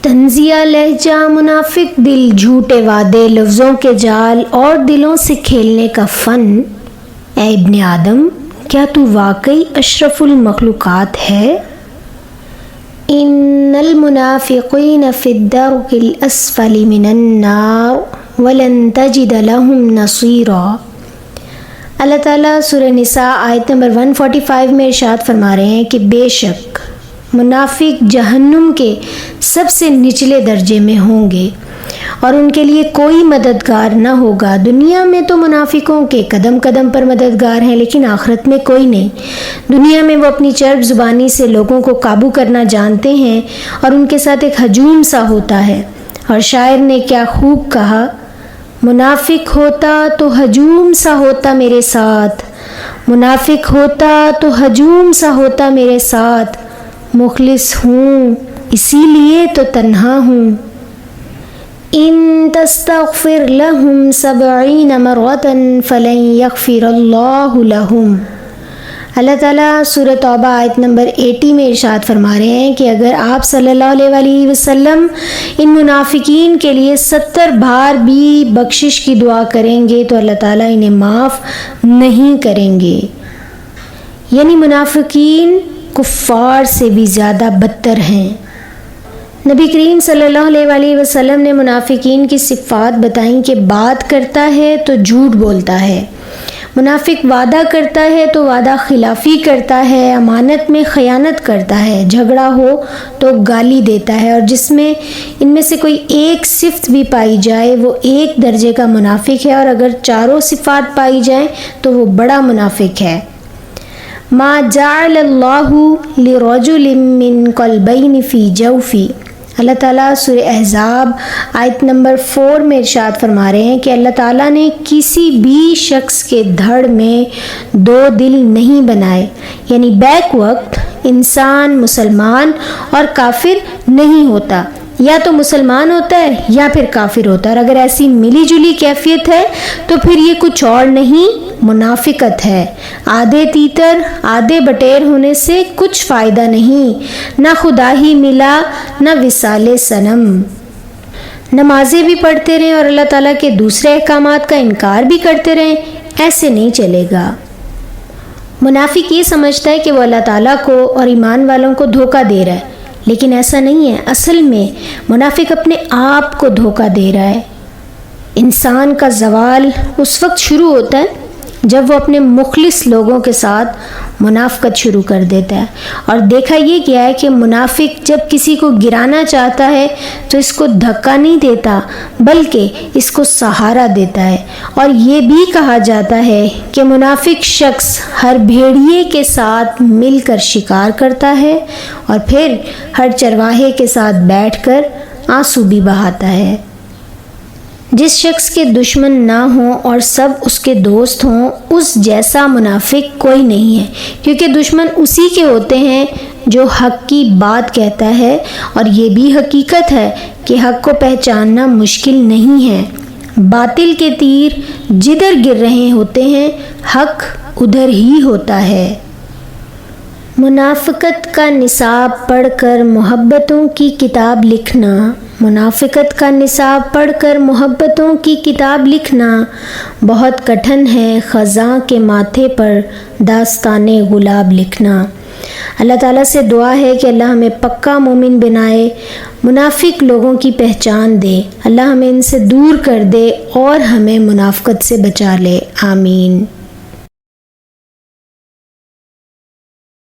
طنزیہ لہجہ منافق دل، جھوٹے وعدے، لفظوں کے جال اور دلوں سے کھیلنے کا فن۔ اے ابن آدم، کیا تو واقعی اشرف المخلوقات ہے؟ ان المنافقین فی الدرک الاسفل من النار ولن تجد لهم نصیرا۔ اللہ تعالیٰ سورہ نساء آیت نمبر 145 میں ارشاد فرما رہے ہیں کہ بے شک منافق جہنم کے سب سے نچلے درجے میں ہوں گے اور ان کے لیے کوئی مددگار نہ ہوگا۔ دنیا میں تو منافقوں کے قدم قدم پر مددگار ہیں، لیکن آخرت میں کوئی نہیں۔ دنیا میں وہ اپنی چرب زبانی سے لوگوں کو قابو کرنا جانتے ہیں اور ان کے ساتھ ایک ہجوم سا ہوتا ہے۔ اور شاعر نے کیا خوب کہا، منافق ہوتا تو ہجوم سا ہوتا میرے ساتھ، منافق ہوتا تو ہجوم سا ہوتا میرے ساتھ، مخلص ہوں اسی لیے تو تنہا ہوں۔ ان تستغفر لهم 70 مرة فلن يغفر اللہ لهم۔ اللہ تعالیٰ سورہ توبہ آیت نمبر 80 میں ارشاد فرما رہے ہیں کہ اگر آپ صلی اللہ علیہ وسلم ان منافقین کے لیے 70 بار بھی بخشش کی دعا کریں گے تو اللہ تعالیٰ انہیں معاف نہیں کریں گے۔ یعنی منافقین کفار سے بھی زیادہ بدتر ہیں۔ نبی کریم صلی اللہ علیہ وسلم نے منافقین کی صفات بتائیں کہ بات کرتا ہے تو جھوٹ بولتا ہے، منافق وعدہ کرتا ہے تو وعدہ خلافی کرتا ہے، امانت میں خیانت کرتا ہے، جھگڑا ہو تو گالی دیتا ہے، اور جس میں ان میں سے کوئی ایک صفت بھی پائی جائے وہ ایک درجے کا منافق ہے، اور اگر چاروں صفات پائی جائیں تو وہ بڑا منافق ہے۔ ما جعل اللہ لرجل من قلبین فی جوفی۔ اللہ تعالیٰ سورہ احزاب آیت نمبر 4 میں ارشاد فرما رہے ہیں کہ اللہ تعالیٰ نے کسی بھی شخص کے دھڑ میں 2 دل نہیں بنائے، یعنی بیک وقت انسان مسلمان اور کافر نہیں ہوتا، یا تو مسلمان ہوتا ہے یا پھر کافر ہوتا ہے، اور اگر ایسی ملی جلی کیفیت ہے تو پھر یہ کچھ اور نہیں منافقت ہے۔ آدھے تیتر آدھے بٹیر ہونے سے کچھ فائدہ نہیں، نہ خدا ہی ملا نہ وصال صنم۔ نمازیں بھی پڑھتے رہیں اور اللہ تعالیٰ کے دوسرے احکامات کا انکار بھی کرتے رہیں، ایسے نہیں چلے گا۔ منافق یہ سمجھتا ہے کہ وہ اللہ تعالیٰ کو اور ایمان والوں کو دھوکہ دے رہا ہے، لیکن ایسا نہیں ہے۔ اصل میں منافق اپنے آپ کو دھوکہ دے رہا ہے۔ انسان کا زوال اس وقت شروع ہوتا ہے جب وہ اپنے مخلص لوگوں کے ساتھ منافقت شروع کر دیتا ہے، اور دیکھا یہ گیا ہے کہ منافق جب کسی کو گرانا چاہتا ہے تو اس کو دھکا نہیں دیتا بلکہ اس کو سہارا دیتا ہے۔ اور یہ بھی کہا جاتا ہے کہ منافق شخص ہر بھیڑیے کے ساتھ مل کر شکار کرتا ہے اور پھر ہر چرواہے کے ساتھ بیٹھ کر آنسو بھی بہاتا ہے۔ جس شخص کے دشمن نہ ہوں اور سب اس کے دوست ہوں، اس جیسا منافق کوئی نہیں ہے، کیونکہ دشمن اسی کے ہوتے ہیں جو حق کی بات کہتا ہے، اور یہ بھی حقیقت ہے کہ حق کو پہچاننا مشکل نہیں ہے۔ باطل کے تیر جدھر گر رہے ہوتے ہیں حق ادھر ہی ہوتا ہے۔ منافقت کا نصاب پڑھ کر محبتوں کی کتاب لکھنا، منافقت کا نصاب پڑھ کر محبتوں کی کتاب لکھنا بہت کٹھن ہے، خزاں کے ماتھے پر داستان گلاب لکھنا۔ اللہ تعالیٰ سے دعا ہے کہ اللہ ہمیں پکا مومن بنائے، منافق لوگوں کی پہچان دے، اللہ ہمیں ان سے دور کر دے اور ہمیں منافقت سے بچا لے، آمین۔